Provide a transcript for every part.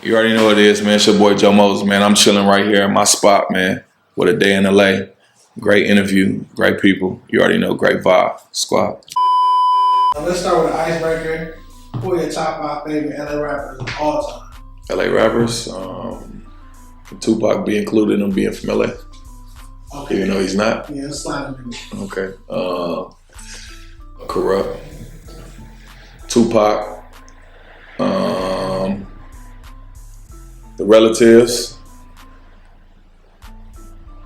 You already know what it is, man. It's your boy Joe Moses, man. I'm chilling right here at my spot, man, with a day in LA. Great interview, great people. You already know, great vibe, squad. Let's start with an icebreaker. Who are your top 5 favorite LA rappers of all time? LA rappers, Tupac be included in him being from LA. Okay. Even though he's not. Yeah, let's slide him in. Okay. Corrupt. Tupac. The Relatives.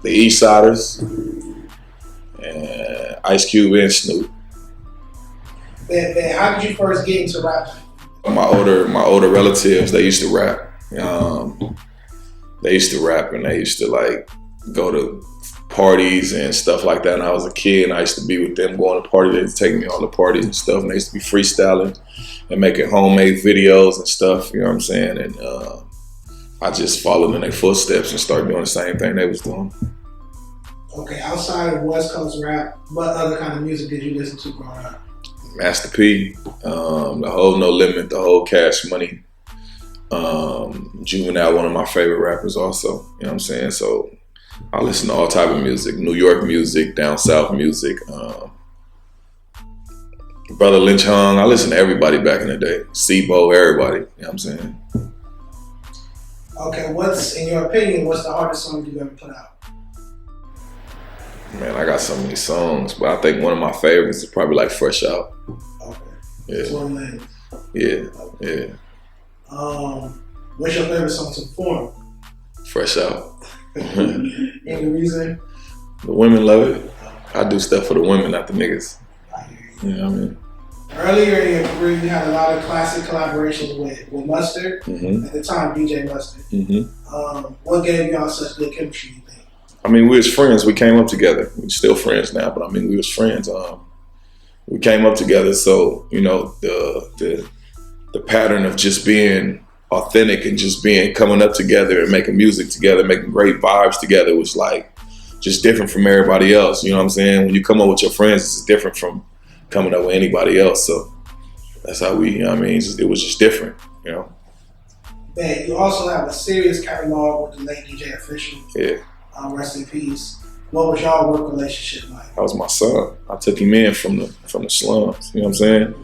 The East Siders. And Ice Cube and Snoop. Ben, how did you first get into rap? My older relatives, they used to rap. They used to rap and they used to like go to parties and stuff like that. And I was a kid and I used to be with them going to parties. They'd take me all the parties and stuff. And they used to be freestyling and making homemade videos and stuff, you know what I'm saying? And I just followed in their footsteps and started doing the same thing they was doing. Okay, outside of West Coast rap, what other kind of music did you listen to growing up? Master P, the whole No Limit, the whole Cash Money. Juvenile, one of my favorite rappers also, you know what I'm saying? So I listen to all type of music, New York music, down south music. Brother Lynch Hung, I listen to everybody back in the day. Sebo, everybody, you know what I'm saying? Okay, in your opinion, what's the hardest song you've ever put out? Man, I got so many songs, but I think one of my favorites is probably like Fresh Out. Okay. Yeah. 1 lane. Yeah, okay. yeah. What's your favorite song to perform? Fresh Out. Any reason? The women love it. I do stuff for the women, not the niggas. You know what I mean? Earlier in your career, you had a lot of classic collaborations with Mustard. Mm-hmm. At the time, DJ Mustard. Mm-hmm. What gave y'all such good chemistry, you think? I mean, we was friends. We came up together. We're still friends now, but I mean, we was friends. We came up together, so you know the pattern of just being authentic and just coming up together and making music together, making great vibes together was like just different from everybody else. You know what I'm saying? When you come up with your friends, it's different from coming up with anybody else. So that's how we. You know what I mean, it was just different. You know. Man, you also have a serious catalog with the late DJ Official. Yeah. Rest in peace. What was y'all work relationship like? That was my son. I took him in from the slums. You know what I'm saying?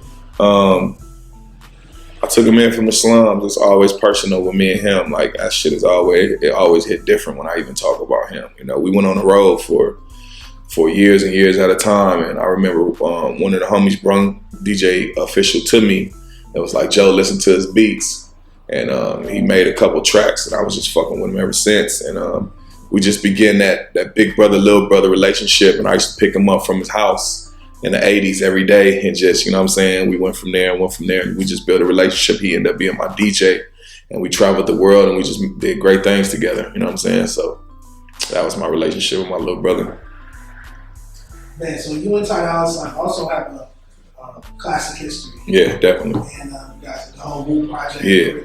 I took him in from the slums. It's always personal with me and him. Like that shit is always hit different when I even talk about him. You know, we went on the road for years and years at a time. And I remember one of the homies brung DJ Official to me. It was like, Joe, listen to his beats. And he made a couple tracks and I was just fucking with him ever since. And we just began that big brother, little brother relationship. And I used to pick him up from his house in the 80s every day. And just, you know what I'm saying? We went from there. And we just built a relationship. He ended up being my DJ. And we traveled the world and we just did great things together. You know what I'm saying? So that was my relationship with my little brother. Man, so you and Ty Dolla Sign also have a classic history. Yeah, definitely. And you guys, the whole Woo project. Yeah.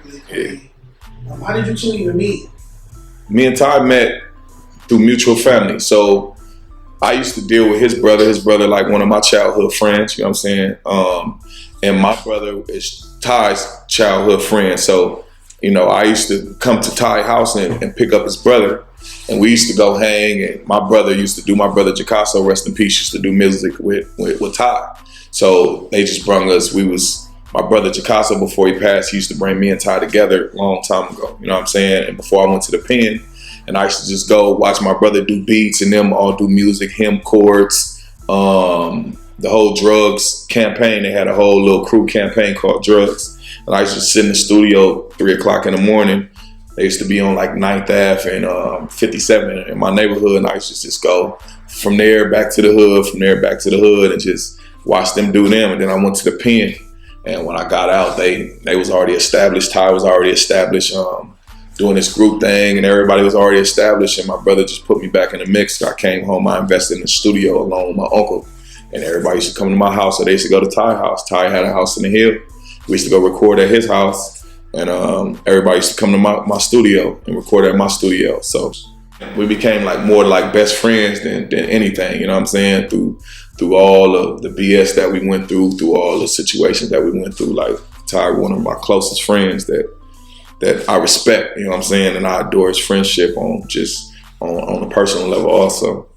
How did you two even meet? Me and Ty met through mutual family. So I used to deal with his brother like one of my childhood friends, you know what I'm saying? And my brother is Ty's childhood friend. So, you know, I used to come to Ty's house and pick up his brother. And we used to go hang, and my brother Jacasso, rest in peace, used to do music with Ty. So they just brung us, my brother Jacasso, before he passed, he used to bring me and Ty together a long time ago, you know what I'm saying? And before I went to the pen, and I used to just go watch my brother do beats and them all do music, hymn chords, the whole drugs campaign. They had a whole little crew campaign called Drugs. And I used to sit in the studio 3 o'clock in the morning. They used to be on like 9th Ave and 57 in my neighborhood. And I used to just go from there back to the hood, and just watch them do them. And then I went to the pen. And when I got out, they was already established. Ty was already established, doing this group thing, and everybody was already established. And my brother just put me back in the mix. I came home, I invested in the studio along with my uncle. And everybody used to come to my house, so they used to go to Ty's house. Ty had a house in the hill. We used to go record at his house. And everybody used to come to my studio and record at my studio. So we became like more like best friends than anything, you know what I'm saying? Through all of the BS that we went through all the situations that we went through. Like Ty, one of my closest friends that that I respect, you know what I'm saying, and I adore his friendship on a personal level also.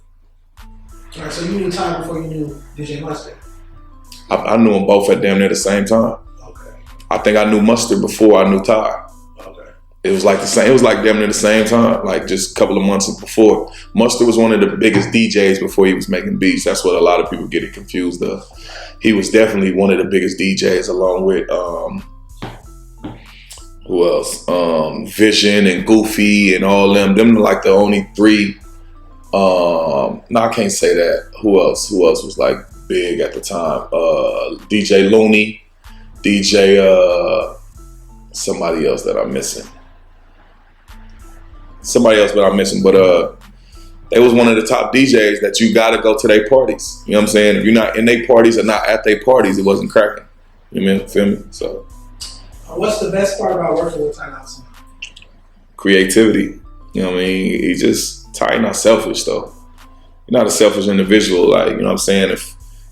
All right, so you knew Ty before you knew DJ Mustard? I knew them both at damn near the same time. Okay. I think I knew Mustard before I knew Ty. Okay. It was like the same. It was like damn near the same time, like just a couple of months before. Mustard was one of the biggest DJs before he was making beats. That's what a lot of people get it confused of. He was definitely one of the biggest DJs, along with who else? Vision and Goofy and all them. Them are like the only three. No, I can't say that. Who else? Who else was like big at the time? DJ Looney, DJ somebody else that I'm missing. Somebody else that I'm missing, but they was one of the top DJs that you gotta go to their parties. You know what I'm saying? If you're not in their parties or not at their parties, it wasn't cracking. You know what I mean? Feel me? So what's the best part about working with Ty Dolla Sign? Creativity. You know what I mean? Ty not selfish though. You're not a selfish individual. Like, you know what I'm saying?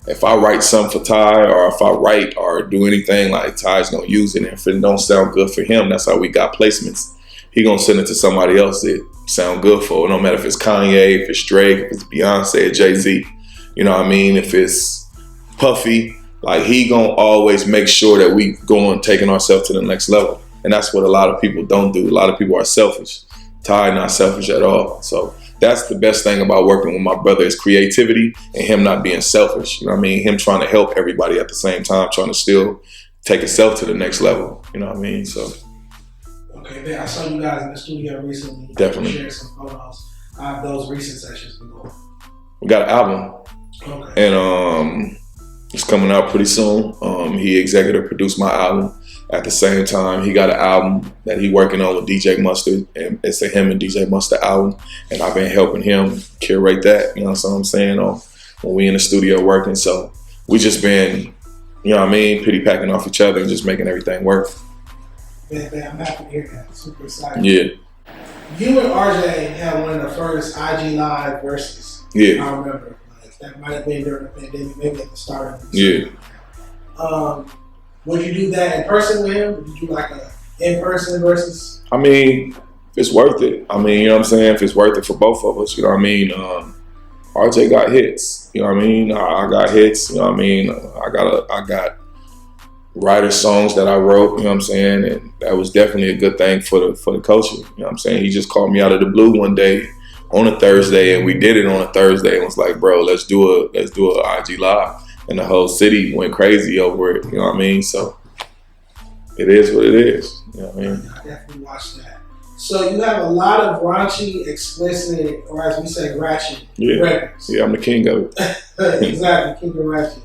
If I write something for Ty, or if I write or do anything, like Ty's gonna use it. And if it don't sound good for him, that's how we got placements. He gonna send it to somebody else that sound good for. No matter if it's Kanye, if it's Drake, if it's Beyonce or Jay-Z. You know what I mean? If it's Puffy, like he gonna always make sure that we going taking ourselves to the next level. And that's what a lot of people don't do. A lot of people are selfish. Ty not selfish at all. So that's the best thing about working with my brother is creativity and him not being selfish. You know what I mean? Him trying to help everybody at the same time, trying to still take himself to the next level. You know what I mean? So. Okay, I saw you guys in the studio recently. Definitely. Shared some photos of those recent sessions before. We got an album. Okay. And it's coming out pretty soon. He executive produced my album. At the same time, he got an album that he working on with DJ Mustard, and it's a him and DJ Mustard album. And I've been helping him curate that, you know what I'm saying, when we in the studio working. So we just been, you know what I mean, pity packing off each other and just making everything work. Man, I'm happy to hear that. Super excited. Yeah. You and RJ had one of the first IG Live verses. Yeah. I remember. Like, that might have been during the pandemic, maybe at the start of the Yeah. Would you do that in person with him? Would you do like a in-person versus? I mean, it's worth it. I mean, you know what I'm saying? If it's worth it for both of us, you know what I mean? RJ got hits, you know what I mean? I got hits, you know what I mean? I got writer songs that I wrote, you know what I'm saying? And that was definitely a good thing for the culture, you know what I'm saying? He just called me out of the blue one day on a Thursday, and we did it on a Thursday, and was like, bro, let's do a IG Live. And the whole city went crazy over it, you know what I mean? So it is what it is, you know what I mean? I definitely watched that. So you have a lot of raunchy, explicit, or as we say, ratchet records. Yeah, I'm the king of it. Exactly, king of ratchet.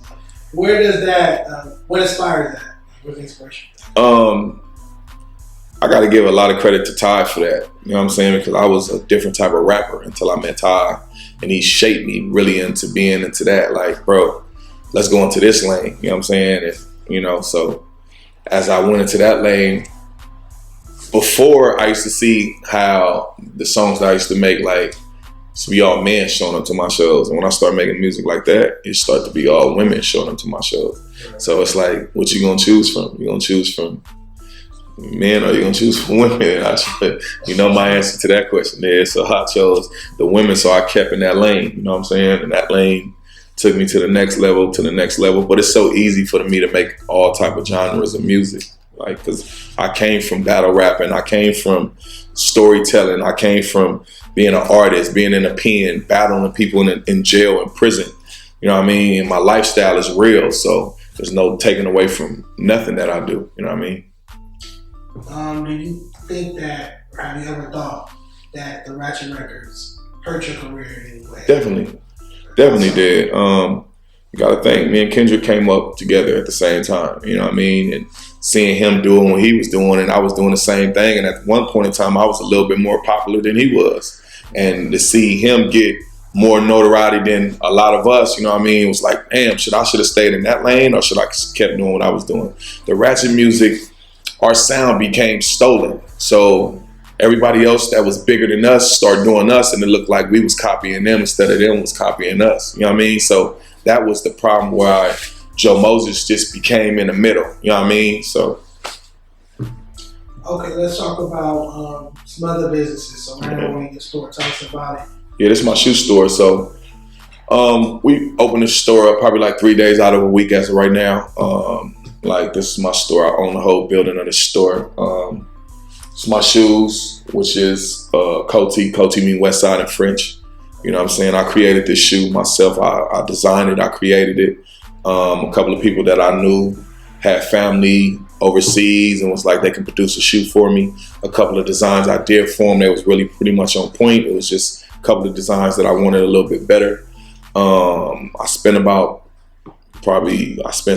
Where does that, what inspires that? What's the inspiration? I got to give a lot of credit to Ty for that, you know what I'm saying? Because I was a different type of rapper until I met Ty, and he shaped me really into being into that. Like, bro, let's go into this lane, you know what I'm saying? And, you know, so as I went into that lane, before I used to see how the songs that I used to make, like, so we all men showing up to my shows. And when I started making music like that, it started to be all women showing up to my shows. So it's like, what you gonna choose from? You gonna choose from men or you gonna choose from women? And you know my answer to that question there. So I chose the women, so I kept in that lane, you know what I'm saying? And that lane took me to the next level, but it's so easy for me to make all type of genres of music, like, because I came from battle rapping, I came from storytelling, I came from being an artist, being in a pen, battling people in jail and prison, you know what I mean? And my lifestyle is real, so there's no taking away from nothing that I do, you know what I mean? Do you think that, or have you ever thought that the Ratchet Records hurt your career in any way? Definitely did. You gotta think, me and Kendrick came up together at the same time, you know what I mean? And seeing him doing what he was doing, and I was doing the same thing, and at one point in time I was a little bit more popular than he was. And to see him get more notoriety than a lot of us, you know what I mean? It was like, damn, should have stayed in that lane, or should I kept doing what I was doing? The ratchet music, our sound became stolen. So everybody else that was bigger than us started doing us, and it looked like we was copying them instead of them was copying us. You know what I mean? So that was the problem why Joe Moses just became in the middle. You know what I mean? So. Okay, let's talk about some other businesses. So right now, your store, tell us about it. Yeah, this is my shoe store. So we opened the store up probably like 3 days out of a week as of right now. Like this is my store. I own the whole building of the store. It's my shoes, which is Cote mean Westside in French. You know what I'm saying? I created this shoe myself. I designed it. I created it. A couple of people that I knew had family overseas and was like they can produce a shoe for me. A couple of designs I did for them that was really pretty much on point. It was just a couple of designs that I wanted a little bit better. I spent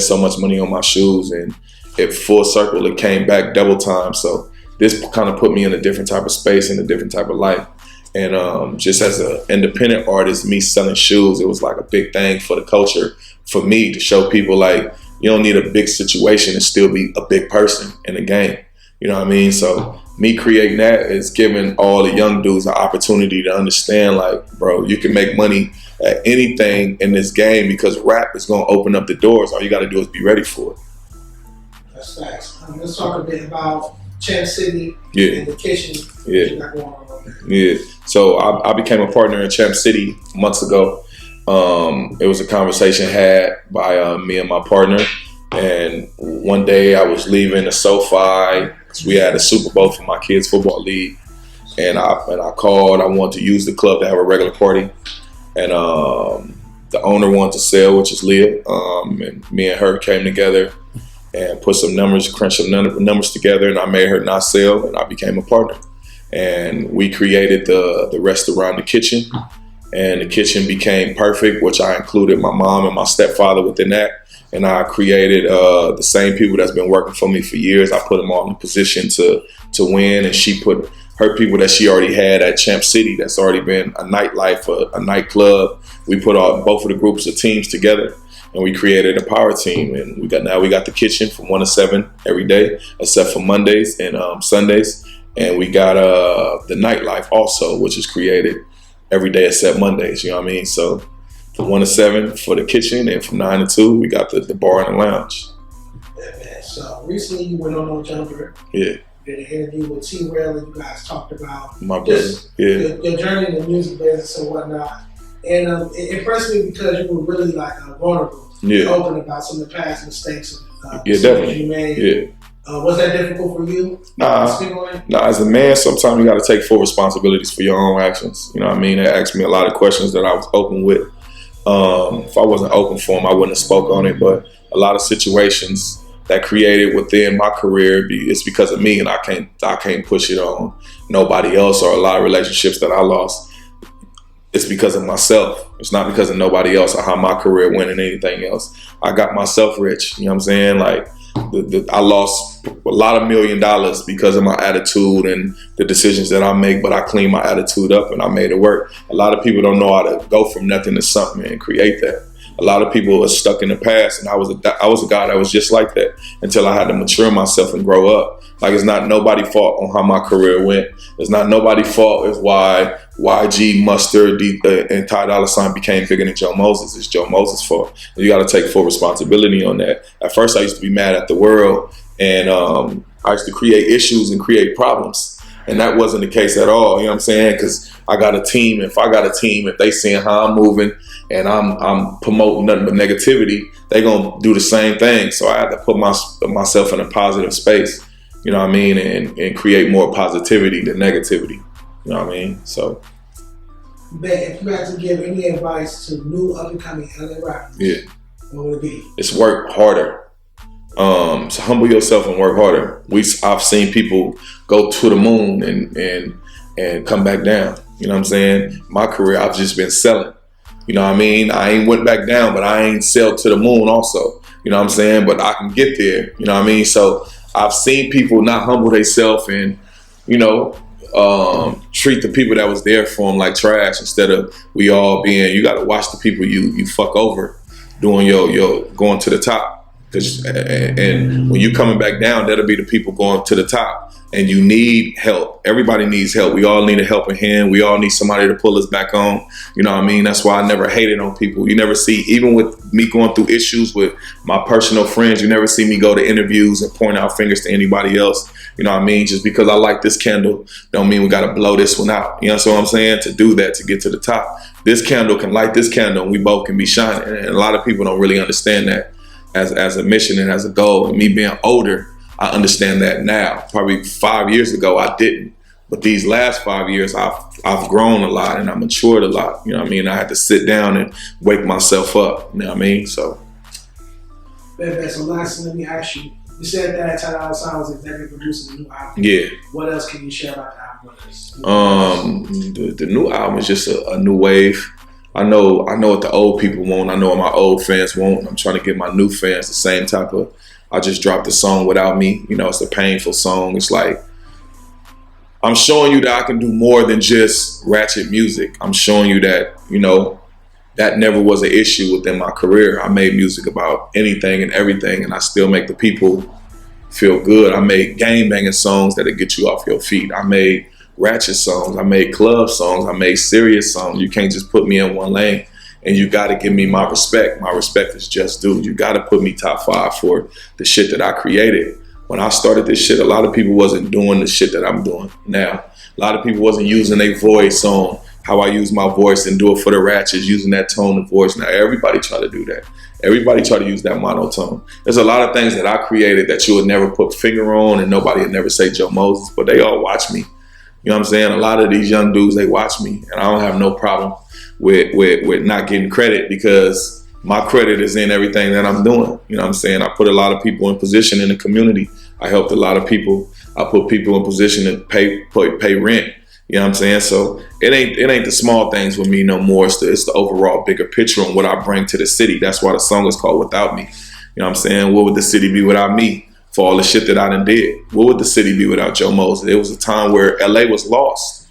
so much money on my shoes, and it full circle, it came back double time. So this kind of put me in a different type of space and a different type of life. And just as an independent artist, me selling shoes, it was like a big thing for the culture, for me to show people like, you don't need a big situation to still be a big person in the game. You know what I mean? So me creating that is giving all the young dudes an opportunity to understand, like, bro, you can make money at anything in this game because rap is going to open up the doors. All you got to do is be ready for it. That's facts. Let's talk a bit about Champ City and the kitchen. Yeah. So I became a partner in Champ City months ago. It was a conversation had by me and my partner, and one day I was leaving the SoFi because we had a Super Bowl for my kids' football league, and I called. I wanted to use the club to have a regular party, and the owner wanted to sell, which is Leah, and me and her came together and put some numbers, crunched some numbers together, and I made her not sell, and I became a partner, and we created the restaurant, the kitchen. And the kitchen became perfect, which I included my mom and my stepfather within that. And I created the same people that's been working for me for years. I put them all in a position to win. And she put her people that she already had at Champ City, that's already been a nightlife, a nightclub. We put both of the groups of teams together, and we created a power team. And we got the kitchen from 1 to 7 every day, except for Mondays and Sundays. And we got the nightlife also, which is created every day except Mondays, you know what I mean? So from 1 to 7 for the kitchen, and from 9 to 2, we got the bar and the lounge. Yeah, man. So recently you went on No Jumper. Yeah. Did an interview with T-Rail, and you guys talked about my brother. Yeah. Your journey in the music business and whatnot. And it impressed me because you were really like vulnerable. Yeah. Open about some of the past mistakes definitely. You made. Yeah. Was that difficult for you? Nah, as a man, sometimes you got to take full responsibilities for your own actions. You know what I mean? They asked me a lot of questions that I was open with. If I wasn't open for them, I wouldn't have spoke on it. But a lot of situations that created within my career, it's because of me, and I can't push it on nobody else. Or a lot of relationships that I lost, it's because of myself. It's not because of nobody else or how my career went and anything else. I got myself rich. You know what I'm saying? Like, I lost a lot of $1 million because of my attitude and the decisions that I make, but I cleaned my attitude up and I made it work. A lot of people don't know how to go from nothing to something and create that. A lot of people are stuck in the past, and I was a guy that was just like that until I had to mature myself and grow up. Like, it's not nobody's fault on how my career went. It's not nobody's fault is why YG, Mustard, and Ty Dolla Sign became bigger than Joe Moses. It's Joe Moses' fault. You got to take full responsibility on that. At first, I used to be mad at the world, and I used to create issues and create problems. And that wasn't the case at all, you know what I'm saying? Because I got a team. If I got a team, if they seeing how I'm moving and I'm promoting nothing but negativity, they gonna do the same thing. So I had to put myself in a positive space, you know what I mean, and create more positivity than negativity, you know what I mean? So. But if you had to give any advice to new up-and-coming LA rappers, what would it be? It's work harder. So humble yourself and work harder. I've seen people go to the moon and come back down. You know what I'm saying? My career, I've just been selling. You know what I mean? I ain't went back down, but I ain't sailed to the moon also. You know what I'm saying? But I can get there. You know what I mean? So I've seen people not humble themselves and, you know, treat the people that was there for them like trash instead of we all being, you got to watch the people you fuck over doing your going to the top. And when you coming back down, that'll be the people going to the top. And you need help. Everybody needs help. We all need a helping hand. We all need somebody to pull us back on. You know what I mean? That's why I never hated on people. You never see, even with me going through issues with my personal friends, you never see me go to interviews and point out fingers to anybody else. You know what I mean? Just because I like this candle don't mean we got to blow this one out. You know what I'm saying? To do that, to get to the top. This candle can light this candle and we both can be shining. And a lot of people don't really understand that as a mission and as a goal. And me being older, I understand that now. Probably 5 years ago, I didn't. But these last 5 years, I've grown a lot and I matured a lot. You know what I mean? I had to sit down and wake myself up. You know what I mean? So. So lastly, let me ask you. You said that Ty Dolla Sign was executive producing the new album. Yeah. What else can you share about the album with us? The new album is just a new wave. I know what the old people want. I know what my old fans want. I'm trying to give my new fans the same type of. I just dropped a song Without Me. You know, it's a painful song. It's like I'm showing you that I can do more than just ratchet music. I'm showing you that, you know, that never was an issue within my career. I made music about anything and everything, and I still make the people feel good. I made gang banging songs that'll get you off your feet. I made ratchet songs. I made club songs. I made serious songs. You can't just put me in one lane, and you got to give me my respect. My respect is just due. You got to put me top 5 for the shit that I created. When I started this shit, a lot of people wasn't doing the shit that I'm doing now. A lot of people wasn't using their voice on how I use my voice and do it for the ratchets, using that tone of voice. Now everybody try to do that. Everybody try to use that monotone. There's a lot of things that I created that you would never put finger on and nobody would never say Joe Moses, but they all watch me. You know what I'm saying? A lot of these young dudes, they watch me, and I don't have no problem with not getting credit because my credit is in everything that I'm doing. You know what I'm saying? I put a lot of people in position in the community. I helped a lot of people. I put people in position to pay rent. You know what I'm saying? So it ain't the small things with me no more. It's the overall bigger picture on what I bring to the city. That's why the song is called Without Me. You know what I'm saying? What would the city be without me for all the shit that I done did? What would the city be without Joe Moses? It was a time where LA was lost.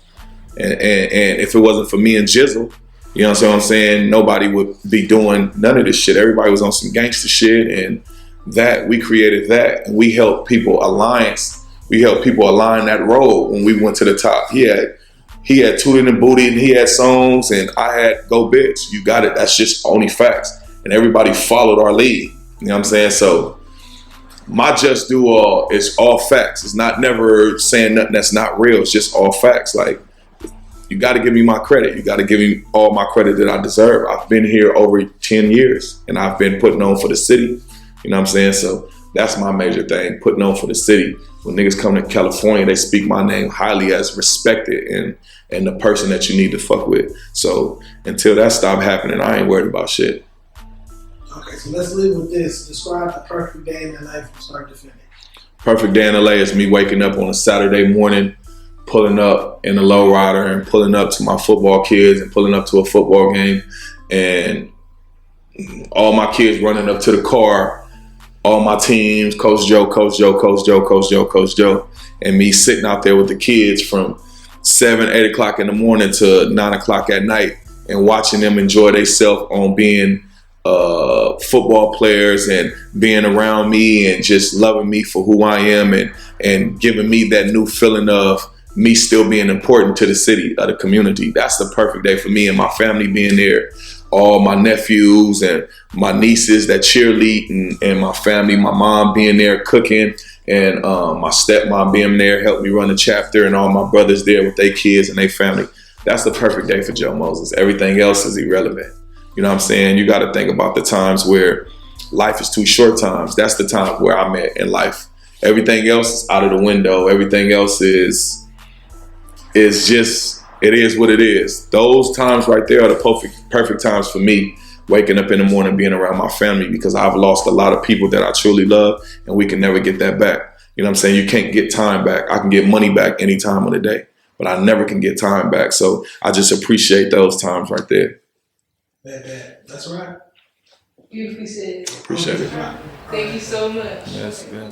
And if it wasn't for me and Jizzle, you know what I'm saying? Nobody would be doing none of this shit. Everybody was on some gangster shit, and that we created that, and we helped people alliance. We helped people align that road when we went to the top. He had Tootin' and Booty, and he had songs, and I had Go Bitch. You got it. That's just only facts. And everybody followed our lead. You know what I'm saying? So my just do all is all facts. It's not never saying nothing that's not real. It's just all facts. Like, you got to give me my credit. You got to give me all my credit that I deserve. I've been here over 10 years, and I've been putting on for the city. You know what I'm saying? So that's my major thing, putting on for the city. When niggas come to California, they speak my name highly as respected and the person that you need to fuck with. So until that stop happening, I ain't worried about shit. Okay, so let's leave with this. Describe the perfect day in your life from start to finish. Perfect day in LA is me waking up on a Saturday morning, pulling up in a lowrider and pulling up to my football kids and pulling up to a football game, and all my kids running up to the car, all my teams, Coach Joe, Coach Joe, Coach Joe, Coach Joe, Coach Joe, and me sitting out there with the kids from 7, 8 o'clock in the morning to 9 o'clock at night and watching them enjoy themselves on being football players and being around me and just loving me for who I am and giving me that new feeling of me still being important to the city, of the community. That's the perfect day for me, and my family being there. All my nephews and my nieces that cheerlead and my family, my mom being there cooking, and my stepmom being there, helped me run the chapter, and all my brothers there with their kids and their family. That's the perfect day for Joe Moses. Everything else is irrelevant. You know what I'm saying? You got to think about the times where life is too short times. That's the time where I'm at in life. Everything else is out of the window. Everything else is just, it is what it is. Those times right there are the perfect times for me, waking up in the morning, being around my family, because I've lost a lot of people that I truly love, and we can never get that back. You know what I'm saying? You can't get time back. I can get money back any time of the day, but I never can get time back. So I just appreciate those times right there. That's right. Beautifully said. Appreciate it. Thank you so much. Yes, yeah.